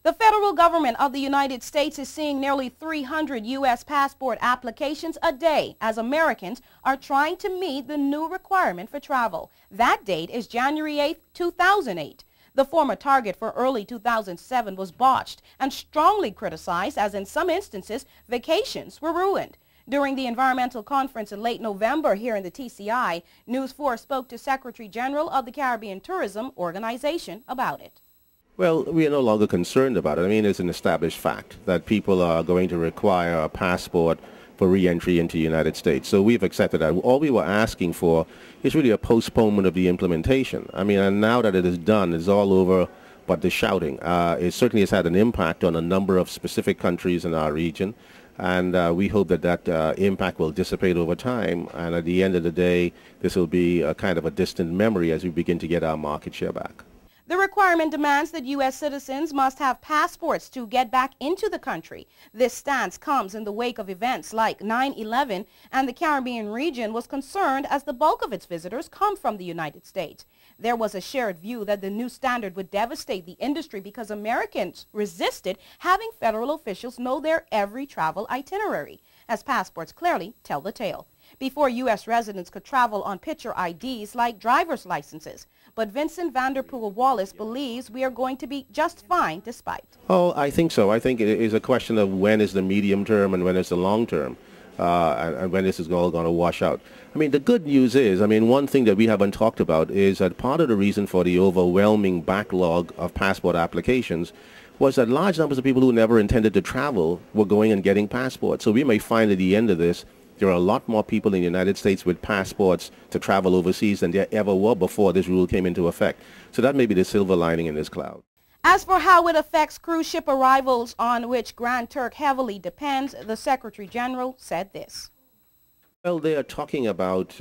The federal government of the United States is seeing nearly 300 U.S. passport applications a day as Americans are trying to meet the new requirement for travel. That date is January 8, 2008. The former target for early 2007 was botched and strongly criticized as in some instances vacations were ruined. During the environmental conference in late November here in the TCI, News 4 spoke to Secretary General of the Caribbean Tourism Organization about it. Well, we are no longer concerned about it. I mean, it's an established fact that people are going to require a passport for re-entry into the United States. So we've accepted that. All we were asking for is really a postponement of the implementation. I mean, and now that it is done, it's all over but the shouting. It certainly has had an impact on a number of specific countries in our region. And we hope that that impact will dissipate over time. And at the end of the day, this will be a kind of a distant memory as we begin to get our market share back. The requirement demands that U.S. citizens must have passports to get back into the country. This stance comes in the wake of events like 9/11, and the Caribbean region was concerned as the bulk of its visitors come from the United States. There was a shared view that the new standard would devastate the industry because Americans resisted having federal officials know their every travel itinerary, as passports clearly tell the tale. Before, U.S. residents could travel on picture IDs like driver's licenses. But Vincent Vanderpool Wallace believes we are going to be just fine despite. Oh, I think so. I think it is a question of when is the medium term and when is the long term, and when this is all going to wash out. I mean, the good news is, I mean, one thing that we haven't talked about is that part of the reason for the overwhelming backlog of passport applications was that large numbers of people who never intended to travel were going and getting passports. So we may find at the end of this, there are a lot more people in the United States with passports to travel overseas than there ever were before this rule came into effect. So that may be the silver lining in this cloud. As for how it affects cruise ship arrivals, on which Grand Turk heavily depends, the Secretary General said this. Well, they are talking about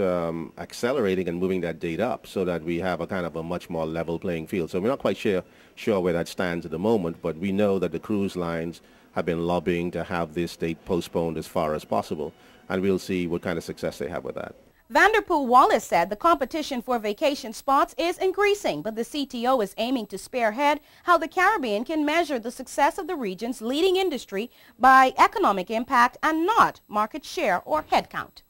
accelerating and moving that date up so that we have a kind of a much more level playing field. So we're not quite sure where that stands at the moment, but we know that the cruise lines have been lobbying to have this date postponed as far as possible, and we'll see what kind of success they have with that. Vanderpool Wallace said the competition for vacation spots is increasing, but the CTO is aiming to spearhead how the Caribbean can measure the success of the region's leading industry by economic impact and not market share or headcount.